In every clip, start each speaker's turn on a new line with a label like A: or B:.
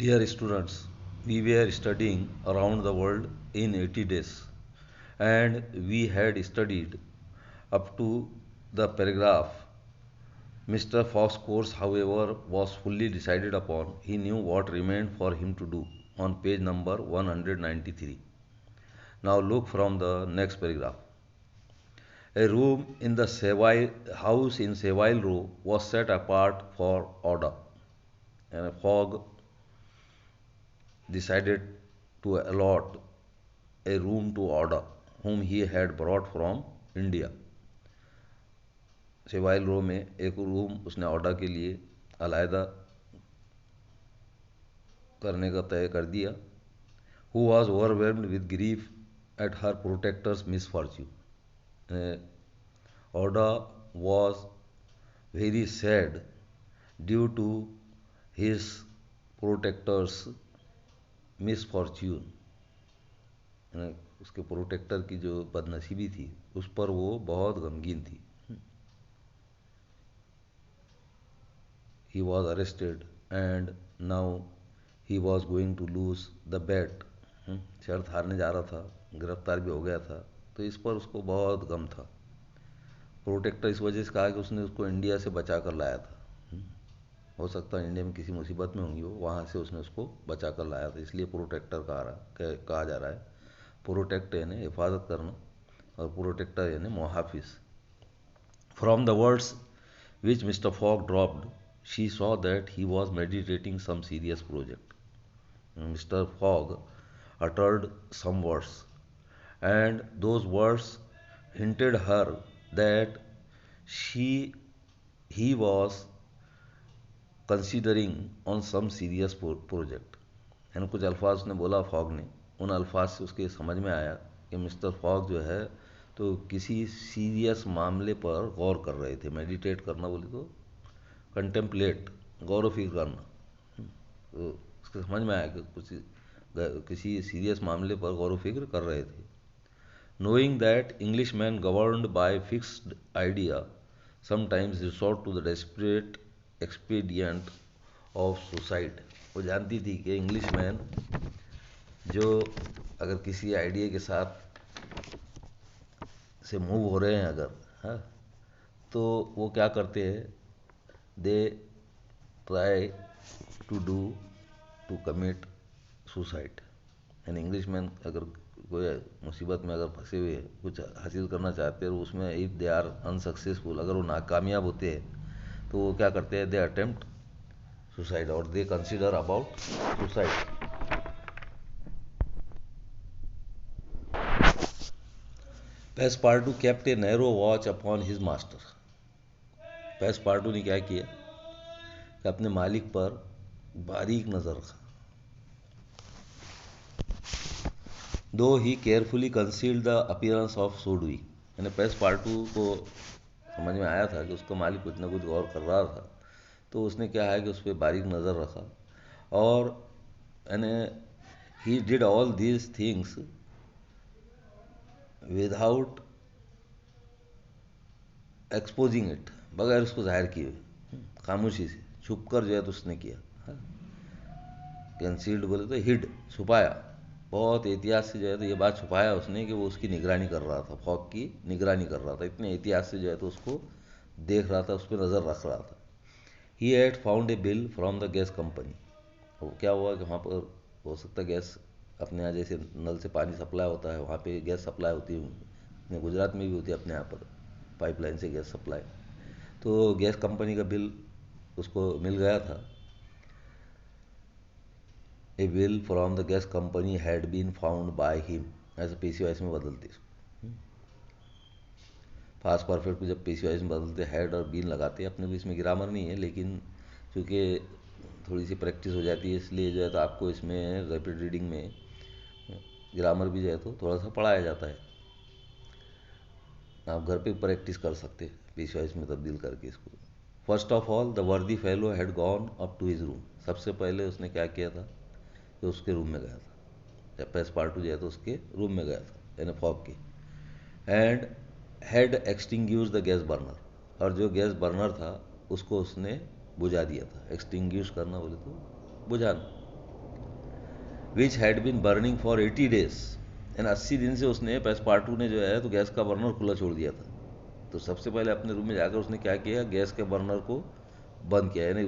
A: Dear students, we were studying around the world in 80 days and we had studied up to the paragraph. Mr. Fox's course, however, was fully decided upon. He knew what remained for him to do on page number 193. Now look from the next paragraph. A room in the Seville house in Seville Row was set apart for order, and Fogg decided to allot a room to Order, whom he had brought from India. Seville रो में एक room उसने order के लिए अलहदा करने का तय कर दिया. Who was overwhelmed with grief at her protector's misfortune. Order was very sad due to his protector's misfortune. उसके प्रोटेक्टर की जो बदनसीबी थी उस पर वो बहुत गमगीन थी. He was arrested and now he was going to lose the bet. शर्त हारने जा रहा था, गिरफ्तार भी हो गया था, तो इस पर उसको बहुत गम था. प्रोटेक्टर इस वजह से कहा कि उसने उसको इंडिया से बचा कर लाया था. हो सकता है इंडिया में किसी मुसीबत में होंगी वो, वहाँ से उसने उसको बचा कर लाया था, इसलिए प्रोटेक्टर कहा जा रहा है. प्रोटेक्ट यानी हिफाजत करना और प्रोटेक्टर यानी मुहाफिज. From the words which Mr. Fogg dropped, she saw that he was meditating some serious project. Mr. Fogg uttered some words, and those words hinted her that she he was considering on some serious project. यानी कुछ अल्फाज उसने बोला fog ने, उन अल्फाज से उसके समझ में आया कि मिस्टर फॉग जो है तो किसी सीरियस मामले पर गौर कर रहे थे. मेडिटेट करना बोले तो कंटेम्पलेट, गौर व फिक्र करना. तो उसके समझ में आया कि किसी सीरियस मामले पर गौर व फिक्र कर रहे थे. Knowing that English man governed by fixed idea sometimes resort to the desperate expedient of suicide. वो जानती थी कि इंग्लिश मैन जो अगर किसी आइडिया के साथ से मूव हो रहे हैं अगर, हाँ, तो वो क्या करते हैं, they try to commit suicide. यानी इंग्लिश मैन अगर कोई मुसीबत में अगर फंसे हुए कुछ हासिल करना चाहते हैं और उसमें इफ़ दे आर अनसक्सेसफुल, अगर वो नाकामयाब होते हैं तो वो क्या करते हैं, दे अटेम्प्ट सुसाइड और they consider about suicide. Passepartout kept a narrow watch upon his master. Passepartout ने क्या किया कि अपने मालिक पर बारीक नज़र रखा. Though he carefully concealed the appearance of so doing. यानी पेस्पार्टू को समझ में आया था कि उसका मालिक कुछ ना कुछ गौर कर रहा था, तो उसने क्या है कि उस पर बारीक नज़र रखा. और यानी he did all these things without exposing it, बगैर उसको जाहिर किए, खामोशी से छुप कर जो है तो उसने किया. कंसील्ड बोले तो हिड, छुपाया. बहुत एहतियात से जो है तो ये बात छुपाया उसने कि वो उसकी निगरानी कर रहा था, फॉग की निगरानी कर रहा था. इतने एहतियात से जो है तो उसको देख रहा था, उस पर नज़र रख रहा था. He had found a bill from the gas company. वो क्या हुआ कि वहाँ पर हो सकता है गैस, अपने यहाँ जैसे नल से पानी सप्लाई होता है वहाँ पे गैस सप्लाई होती है, गुजरात में भी होती है अपने यहाँ पर पाइपलाइन से गैस सप्लाई. तो गैस कंपनी का बिल उसको मिल गया था. A bill from the gas company had been found by him. ऐसे पीसीवाइस में बदलते इसको, पास्ट परफेक्ट को जब पीसीवाइस में बदलते हैड और बीन लगाते हैं. अपने को इसमें ग्रामर नहीं है, लेकिन चूँकि थोड़ी सी प्रैक्टिस हो जाती है इसलिए जो है तो आपको इसमें रैपिड रीडिंग में ग्रामर भी जो है तो थोड़ा सा पढ़ाया जाता है. आप घर पे प्रैक्टिस कर सकते हैं पीसीवाइस में तब्दील करके इसको. First of all the worthy fellow had gone up to his room. सबसे पहले उसने क्या किया था कि उसके रूम में गया था. जब पेस्पार्टू जो है तो उसके रूम में गया था यानी फॉग के. And had extinguish the gas burner. और जो गैस बर्नर था उसको उसने बुझा दिया था. एक्सटिंग्यूश करना बोले तो बुझाना. Which had been burning for 80 days। And 80 दिन से उसने पैसपार्टू ने जो है तो गैस का बर्नर खुला छोड़ दिया था। तो सबसे पहले अपने रूम में जाकर उसने क्या किया, गैस के बर्नर को बंद किया। यानी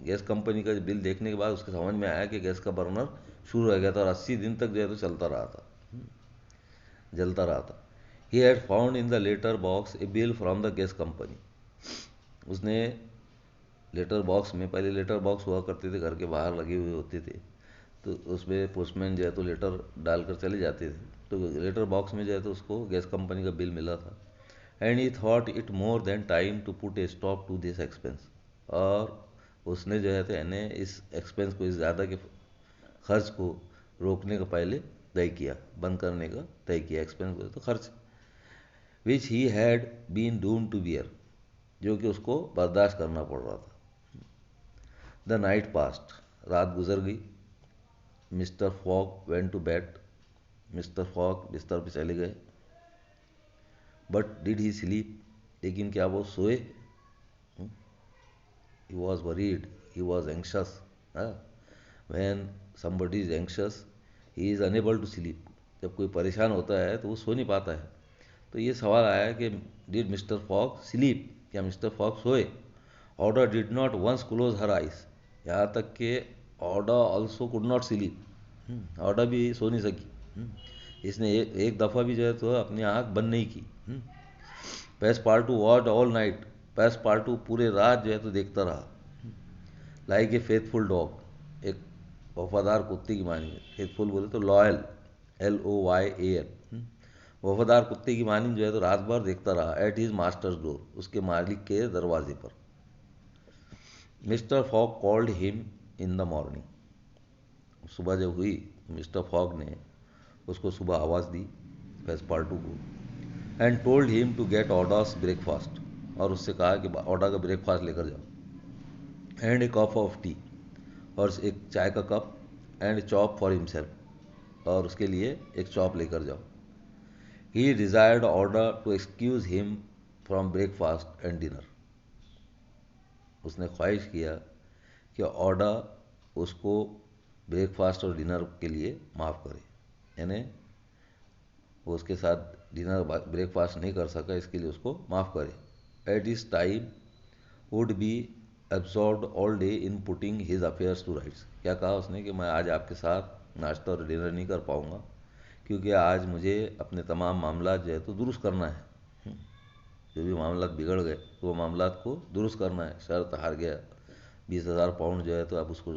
A: गैस कंपनी का बिल देखने के बाद उसके समझ में आया कि गैस का बर्नर शुरू हो गया था और 80 दिन तक जो है तो चलता रहा था, जलता रहा था। He had found in the letter box a bill from the gas company. उसने लेटर बॉक्स में, पहले लेटर बॉक्स हुआ करते थे घर के बाहर लगे हुए होते थे, तो उसमें पोस्टमैन जो है तो लेटर डालकर चले जाते थे। तो लेटर बॉक्स में जो है तो उसको गैस कंपनी का बिल मिला था। And he thought it more than time to put a stop to this expense. और उसने जो है तो यानी इस एक्सपेंस को, इस ज़्यादा के खर्च को रोकने का पहले तय किया, बंद करने का तय किया एक्सपेंस को, तो खर्च which he had been doom to bear, जो कि उसको बर्दाश्त करना पड़ रहा था। द नाइट पास्ट, रात गुजर गई। Mister Fogg went to bed, mister Fogg बिस्तर पे चले गए। बट डिड ही स्लीप, लेकिन क्या वो सोए? He was worried, he was anxious. When somebody is anxious he is unable to sleep. जब कोई परेशान होता है तो वो सो नहीं पाता है। तो ये सवाल आया कि डिड मिस्टर फॉग स्लीप, क्या मिस्टर फॉग सोए? Order did not once close her eyes, यहाँ तक कि order also could not sleep, order भी सो नहीं सकी। इसने एक दफ़ा भी जो है तो अपनी आँख बंद नहीं की। पैसपार्टू वॉच्ड ऑल नाइट, पैसपार्टू पूरे रात जो है तो देखता रहा। लाइक ए फेथफुल डॉग, एक वफादार कुत्ते की मानी। फेथफुल बोले तो लॉयल, LOYAL। वफादार कुत्ते की मानी जो है तो रात भर देखता रहा। एट हिज मास्टर्स डोर, उसके मालिक के दरवाजे पर। Mister fog called him in the morning, सुबह जब हुई मिस्टर फॉग ने उसको सुबह आवाज़ दी, पैसपार्टू को। And told him to get orders breakfast, और उससे कहा कि ऑर्डर का ब्रेकफास्ट लेकर जाओ। And a cup of tea, और एक चाय का cup. And chop for himself, और उसके लिए एक चॉप लेकर जाओ। He desired order to excuse him from breakfast and dinner, उसने ख्वाहिश किया कि ऑर्डर उसको ब्रेकफास्ट और डिनर के लिए माफ़ करे। यानी वो उसके साथ डिनर ब्रेकफास्ट नहीं कर सका, इसके लिए उसको माफ़ करे। At this time would be absorbed all day in putting his affairs to rights. क्या कहा उसने कि मैं आज आपके साथ नाश्ता और डिनर नहीं कर पाऊँगा, क्योंकि आज मुझे अपने तमाम मामला जो है तो दुरुस्त करना है। जो भी मामला बिगड़ गए तो वो मामला को दुरुस्त करना है। शर्त हार गया, 20,000 पाउंड जो है तो अब उसको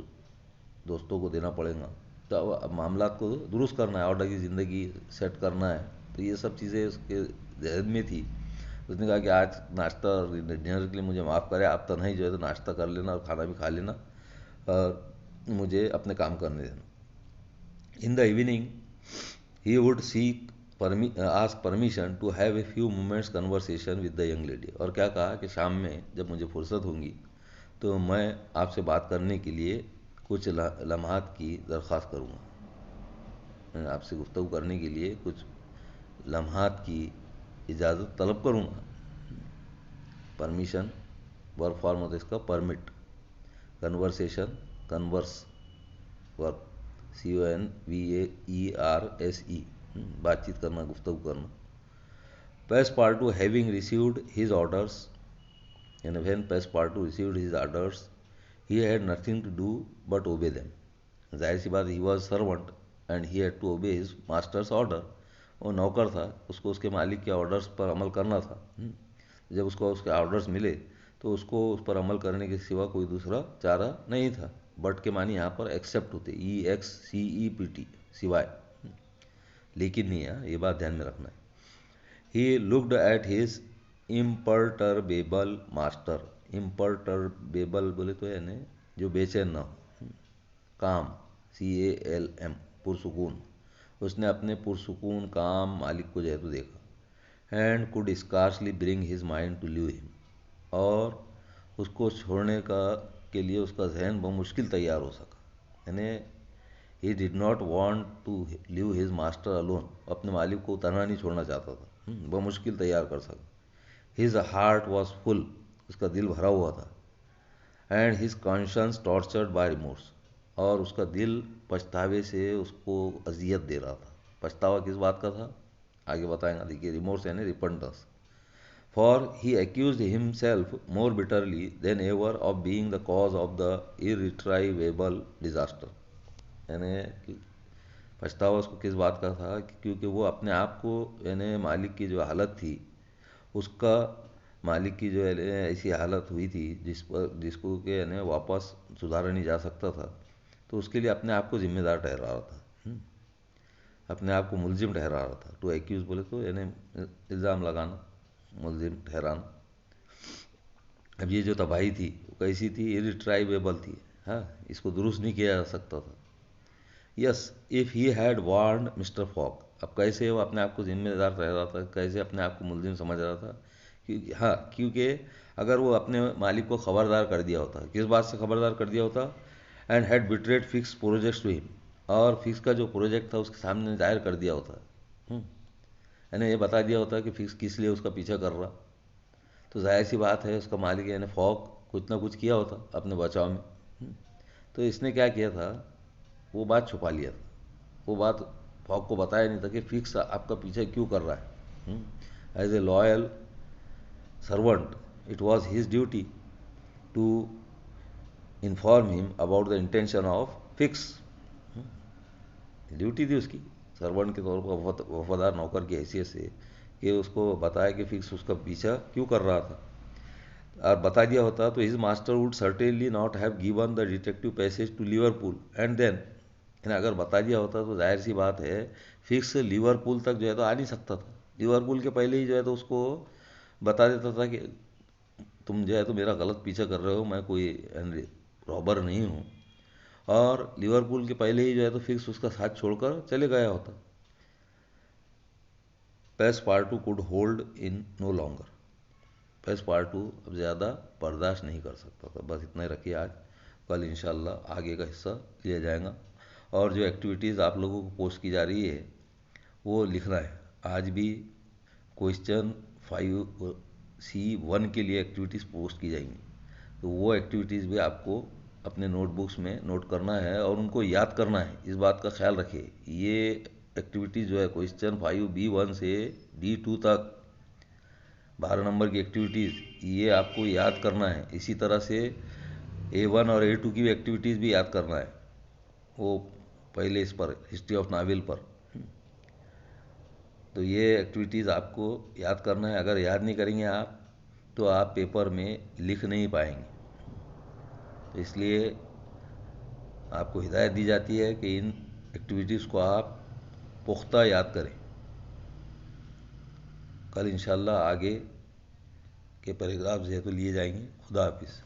A: दोस्तों को देना पड़ेगा, तो अब मामला को दुरुस्त करना है, ऑर्डर की ज़िंदगी सेट करना है। तो ये सब चीज़ें उसके जहन में थी। उसने कहा कि आज नाश्ता और डिनर के लिए मुझे माफ़ करें, आप तन्हाई जो है तो नाश्ता कर लेना और खाना भी खा लेना, और मुझे अपने काम करने देना। In the evening he would seek ask permission to have a few moments conversation with the young lady. और क्या कहा कि शाम में जब मुझे फुर्सत होगी तो मैं आपसे बात करने के लिए कुछ लम्हात की दरख्वास्त करूँगा, मैं आपसे गुफ्तगू करने के लिए कुछ लम्हात की इजाज़त तलब करूँगा। परमिशन वर्क फॉर्म होता है इसका permit, conversation converse work, CONVAERSE, बातचीत करना, गुफ्तगू करना। Passepartout having received his orders, and when Passepartout received his orders, he had nothing to do but obey them. जाहिर सी बात, he was servant and he had to obey his master's order. वो नौकर था, उसको उसके मालिक के ऑर्डर्स पर अमल करना था। जब उसको उसके ऑर्डर्स मिले तो उसको उस पर अमल करने के सिवा कोई दूसरा चारा नहीं था। बट के मानी यहाँ पर एक्सेप्ट होते, EXCEPT, सिवाय, लेकिन नहीं है, ये बात ध्यान में रखना है। He looked at his imperturbable master. Imperturbable बोले तो यानी जो बेचैन ना हो, काम, CALM, पुरसुकून। उसने अपने पुरसुकून काम मालिक को जो है तो देखा। And could scarcely bring his mind to leave him, और उसको छोड़ने का के लिए उसका जहन बहुत मुश्किल तैयार हो सका। यानी he did not want to leave his master alone, अपने मालिक को तनहा नहीं छोड़ना चाहता था, बहुत मुश्किल तैयार कर सका। हिज हार्ट वॉज फुल, उसका दिल भरा हुआ था। And his conscience tortured by remorse, और उसका दिल पछतावे से उसको अजियत दे रहा था। पछतावा किस बात का था आगे बताएंगा, देखिए रिमोर्स यानी repentance. For he accused himself more bitterly than ever of being the cause of the irretrievable disaster. यानी पछतावा उसको किस बात का था क्योंकि वो अपने आप को यानी मालिक की जो हालत थी उसका, मालिक की जो है ऐसी हालत हुई थी जिसको के यानी वापस सुधारा नहीं जा सकता था, तो उसके लिए अपने आप को जिम्मेदार ठहरा रहा था। अपने आप को मुलजिम ठहरा रहा था। टू एक्यूज बोले तो यानी इल्ज़ाम लगाना, मुलजिम ठहराना। अब ये जो तबाही थी वो कैसी थी, इरिट्राइवेबल थी। हाँ, इसको दुरुस्त नहीं किया जा सकता था। Yes if he had warned mister Fogg. अब कैसे वो अपने आप को जिम्मेदार रह रहा था, कैसे अपने आप को मुलजिम समझ रहा था, क्योंकि हाँ, क्योंकि अगर वो अपने मालिक को खबरदार कर दिया होता, किस बात से खबरदार कर दिया होता, and had betrayed Fix projects to him, और फिक्स का जो प्रोजेक्ट था उसके सामने जाहिर कर दिया होता, यानी ये बता दिया होता कि फिक्स किस लिए उसका पीछा कर रहा, तो जाहिर सी बात है उसका मालिक यानी फॉक कुछ ना कुछ किया होता अपने बचाव में। तो इसने क्या किया था, वो बात छुपा लिया था। वो बात फॉक को बताया नहीं था कि फिक्स आपका पीछे क्यों कर रहा है। As a loyal servant it was his duty to inform him about the intention of Fix. Duty थी उसकी सर्वेंट के तौर पर, वफादार नौकर की हैसियत से, कि उसको बताया कि फिक्स उसका पीछा क्यों कर रहा था। और बता दिया होता तो his master would certainly not have given the detective passage to Liverpool and then. अगर बता दिया होता तो जाहिर सी बात है फिक्स लिवरपूल तक जो है तो आ नहीं सकता था। लिवरपूल के पहले ही जो है तो उसको बता देता था कि तुम जो है तो मेरा गलत पीछा कर रहे हो, मैं कोई रॉबर नहीं हूँ। और लिवरपूल के पहले ही जो है तो फिक्स उसका साथ छोड़कर चले गया होता। Passepartout could hold in no longer. Passepartout अब ज़्यादा बर्दाश्त नहीं कर सकता था। बस इतना ही रखिए आज, कल इंशाल्लाह आगे का हिस्सा लिया जाएगा। और जो एक्टिविटीज़ आप लोगों को पोस्ट की जा रही है वो लिखना है। आज भी क्वेश्चन 5C1 के लिए एक्टिविटीज़ पोस्ट की जाएंगी, तो वो एक्टिविटीज़ भी आपको अपने नोटबुक्स में नोट करना है और उनको याद करना है। इस बात का ख्याल रखिए, ये एक्टिविटीज़ जो है क्वेश्चन 5B1 से D2 तक 12 नंबर की एक्टिविटीज़, ये आपको याद करना है। इसी तरह से A1 और A2 की भी एक्टिविटीज़ भी याद करना है। वो पहले इस पर हिस्ट्री ऑफ नावल पर, तो ये एक्टिविटीज़ आपको याद करना है। अगर याद नहीं करेंगे आप तो आप पेपर में लिख नहीं पाएंगे। तो इसलिए आपको हिदायत दी जाती है कि इन एक्टिविटीज़ को आप पुख्ता याद करें। कल इंशाल्लाह आगे के पैराग्राफ जो है तो लिए जाएंगे। खुदा हाफिज़।